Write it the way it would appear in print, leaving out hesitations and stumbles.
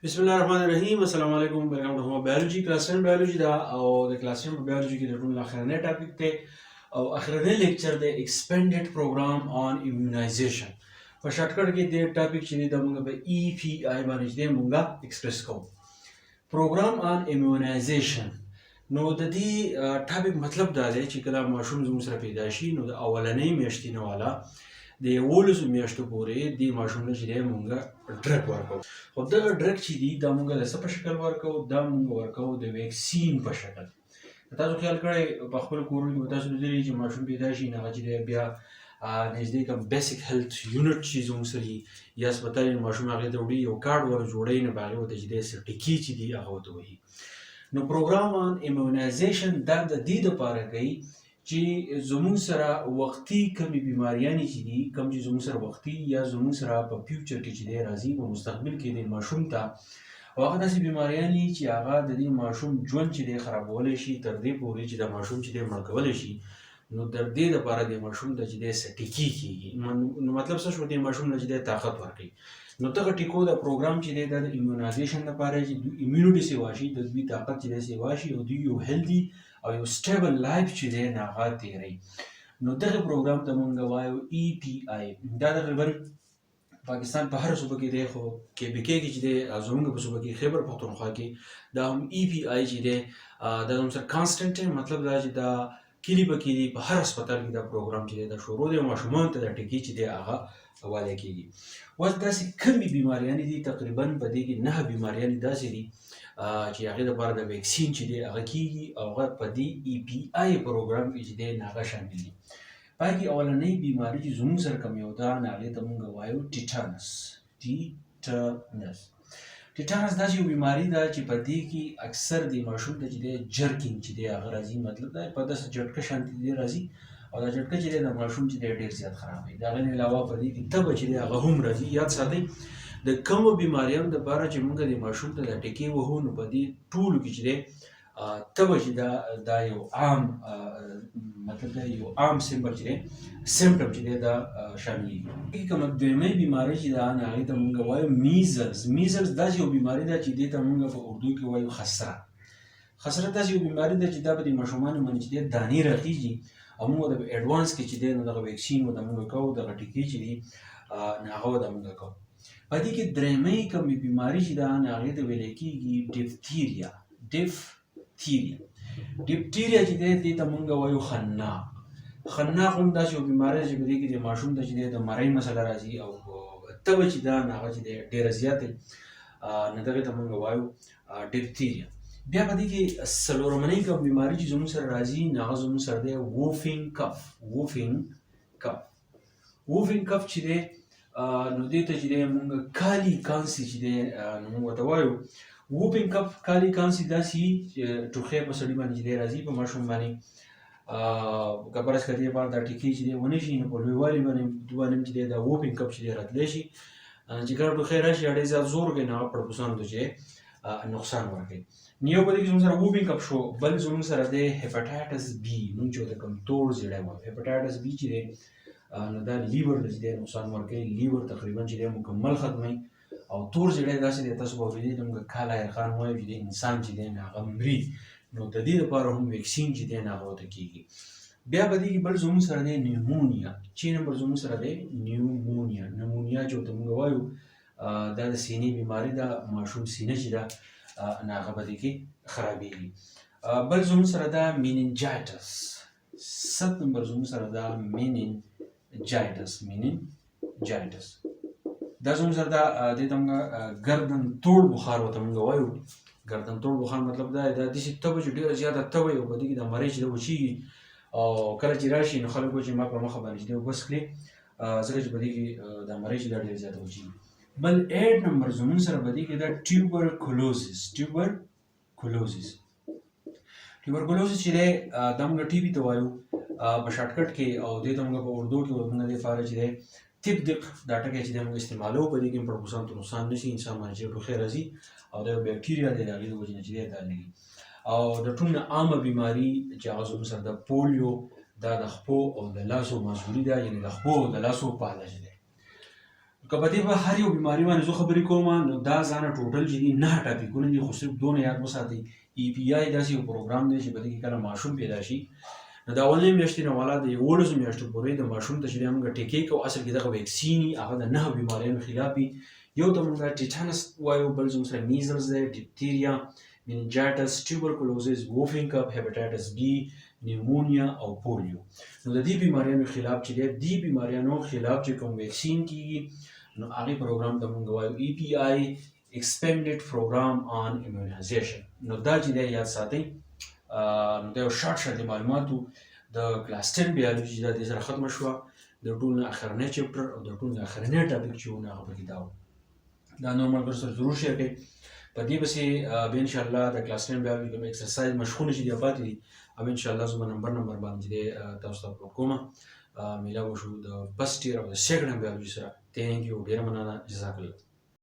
بسم الله الرحمن الرحیم. السلام علیکم. ویلکم ټو بایولوژي کلاس 10 بایولوژي دا او د کلاس 10 بایولوژي کې د ټول اخرنی ټاپک ته او اخرنی لیکچر د ایکسپینډډ پروګرام آن ایمونایزیشن په شارټ کټ کې د ټاپک چې د موږ په ای پی آی باندې د موږ ایکسپریس کوو پروګرام آن ایمونایزیشن. نو د دې ټاپک مطلب دا دی چې کله ماشوم زموږ سره پیدا شي نو د اولنۍ میاشتې نه والا د 11 میاشتو پورې د ماشوم له چې موږ ډرګ ورکوو. خو دغه ډرګ چې دي دا موږ د څه په شکل ورکوو؟ دا موږ ورکوو د ویکسین په شکل. تاسو خیال کړئ په خپل کورونو کې تاسو لیدلی چې ماشوم پیدا شي نو هغه چې دی بیا نږدې کوم بیسیک هیلث یونټ چې زموږ سره وي یا هسپتال ماشوم هغې ته وړي یو کارډ ور جوړوي نو په هغې ورته چې دی څه ټکي چې دي هغه ورته وهي. نو پروګرام آن ایمونایزیشن دا د دې دپاره کوي چې زموږ سره وختي کمې بیماریانې چې دي کوم چې زموږ سره وختي یا زموږ سره په فیوچر کې چې دی راځي په مستقبل کې د ماشوم ته او هغه داسې بیماریانې چې هغه د دې ماشوم ژوند چې دی خرابولی شي تر دې پورې چې د ماشوم چې دی مړ کولی شي. نو تر دې دپاره د ماشوم ته چې دی څه ټیکې کېږي. نو مطلب څه شو؟ د ماشوم له چې دی طاقت ورکوي. نو دغه ټیکو د پروګرام چې دی دا د ایمونایزیشن لپاره چې دوی ایمیونټي سیوا شي د دوی طاقت چې دی سیوا شي او دوی یو هیلدي او یو سټیبل لایف چې دی نه هغه تېروي. نو دغه پروګرام ته مونږ وایو ای پی آی. دا تقریبا پاکستان په هر صوبه کې دی خو KBK کې چې دی زموږ په صوبه کې خیبر پښتونخوا کې دا هم ای پی آی چې دی دا زموږ سره کانسټنټ دی. مطلب دا چې دا کلي په کلي په هر هسپتال کې دا پروګرام چې دی دا شروع دی. ماشومانو ته دا ټکي چې دی هغه حواله کېږي. اوس داسې کمې بیماریانې دي تقریبا په دې کې 9 بیماریانې داسې دي چې هغې دپاره د ویکسین چې دی هغه کېږي او هغه په دې ای پی آی پروګرام کې چې دی هغه شامل دي. په هغې کې اولنۍ بیماري چې زموږ سره کوم یو ده نو هغې ته مونږ وایو ټیټانس. ټیټانس داسې یو بیماري ده چې په دې کې اکثر د ماشوم ته چې دی جرکینګ چې دی هغه راځي. مطلب دا په داسې جټکه شانتې دی راځي او دا جټکه چې دی د ماشوم چې دی ډېر زیات خرابوي. د هغې نه علاوه په دې کې تبه چې دی هغه هم راځي. یاد ساتئ د کومو بیماریانو دپاره چې موږ د ماشوم ته دا ټکې وهو نو په دې ټولو کې چې دی تبه چې دا یو عام مطلب دا یو عام سمبل چې دی سمپټم چې دی دا شاملېږي. کومه دویمۍ بیماري چې ده نو هغې ته موږ وایو میزلز. میزلز داسې یو بیماري ده چې دې ته موږ په اردو کې وایو خسره. خسره داسې یو بیماري ده چې دا به د ماشومانو باندې چې دی دانې راخیږي او موږ د ایډوانس کې چې دی نو دغه ویکسین به د موږ کوو دغه ټکې چې دي نو هغه به د موږ کوو. په دې کې درېیمۍ کومې بیماري چې ده نو هغې ته ویلی کېږي ډیفتیریا. ډیفتیریا چې دی دې ته موږ وایو خناق. خناق هم داسې یو بیماري ده چې په دې کې د ماشوم ته چې دی د مرۍ مسله راځي او تبه چې ده نو هغه چې دی ډېره زیاته نو دغې ته موږ وایو ډیفتیریا. بیا په دې کې څلورمنۍ کوم بیماري چې زموږ سره راځي نو هغه زموږ سره دی ووفینګ کف چې دی نو دې ته چې دی موږ کالي کانسي چې دی نو موږ ورته وایو ووفینګ کف. کالي کانسي داسې ټوخی په سړي باندې چې دی راځي په ماشوم باندې که برس که دې باندې دا ټکې چې دی ونه شي نو په لویوالي باندې چې دی دا ووفینګ کف چې دی راتلی شي چې کله ټوخی راشي ډېر زیات زور کوي نو هغه پړپوسانو ته چې نقصان ورکوي. نو یو په دې کې زموږ سره ووفینګ کف شو. بل زموږ سره دی هیپاټایټس بي. موږ چې ورته کوم تور زیړی وایو هیپاټایټس بي چې دی نو دا لیور ته چې دی نقصان ورکوي. لیور تقریبا چې دی مکمل ختموي او تور زیړی داسې دی تاسو به اورېدلي چې موږ کال آیر خان وایو چې د انسان چې دی نو هغه مري. نو د دې لپاره هم ویکسین چې دی نو هغه ورته کېږي. بیا په دې کې بل زموږ سره دی نیمونیا. چې نمبر زموږ سره دی نیمونیا چې ورته موږ وایو دا د سینې بیماري ده. ماشوم سینه چې ده نو هغه په دې کې خرابېږي. بل زموږ سره ده میننجایټس. 7 نمبر زموږ سره ده میننجایټس. دا زموږ سره ده دې ته موږ ګردن توړ بخار ورته موږ وایو. ګردن توړ بخار مطلب دا دی دا داسې تبه چې ډېره زیاته تبه وي او په دې کې د مرۍ چې ده وچېږي او کله چې راشي نو خلک وایي چې ما په مخه باندې چې دی وبس کړې ځکه چې په دې کې د مرۍ چې ده ډېره زیاته وچېږي. بل 8 نمبر زموږ سره په دې کې ده ټیوبرکلوزس چې دی دا موږ ټي بي ته وایو په شارټ کټ کې او دې ته موږ په اردو کې وایو موږ دې لپاره چې دی تیپ دق دا ټکی چې دی موږ استعمالوو. په دې کې پړپوسانو ته نقصان نه شي. انسان باندې چې ټوخی راځي او دا یو بیکټیریا دی د هغې د وجې نه چې دی دا لګي. او د ټول نه عامه بیماري چې هغه زموږ سره د پولیو دا د خپو او د لاسو مازوري ده یعنې د خپو او د لاسو په حاله چې دی. که په دې به هر یو بیماري باندې زه خبرې کوم نو دا ځانه ټوټل چې دي 9 ټاپکونه دي، خو صرف دونه یاد وساتئ. EPI داسې یو پروګرام دی چې په دې کې کله ماشوم پیدا شي نو د اولنۍ میاشتې نه والا د 11 میاشتو پورې د ماشوم ته چې دی موږ ټیکې کوو، اصل کې دغه ویکسین وي، هغه د 9 بیماریانو خلاف وي. یو ته موږ ټیټانس وایو، بل زموږ سره میزلز دی، ډیپتیریا، مننجایټس، ټیوبرکلوزز، ووفینګ کپ، هیپاټایټس بی، نیمونیا او پولیو. نو د دې بیماریانو خلاف چې دی، دې بیماریانو خلاف چې کوم ویکسین کیږي نو هغې پروګرام ته موږ وایو EPI Expanded Program on Immunization. نو دا چې دی یاد ساتئ. نو دا یو شارټ معلومات وو. د کلاس 10 بیالوجي چې دا دې سره ختمه شوه. د ټول نه اخرنی چپټر او د ټول نه اخرنی ټاپک چې و نو هغه پکې دا و. دا نور ملګرو سره ضرور شیر کړئ. په دې پسې به انشاءالله د کلاس 10 بیالوجي کوم ایکسرسایز مشقونه چې دي پاتې دي هغه انشاءالله زه به نمبر باندې چې تاسو ته اپلوډ کوم. میلاو شو د فرست ایئر او د سیکنډ بیالوجي سره. تھینک یو، ډېره مننه، جزاک الله.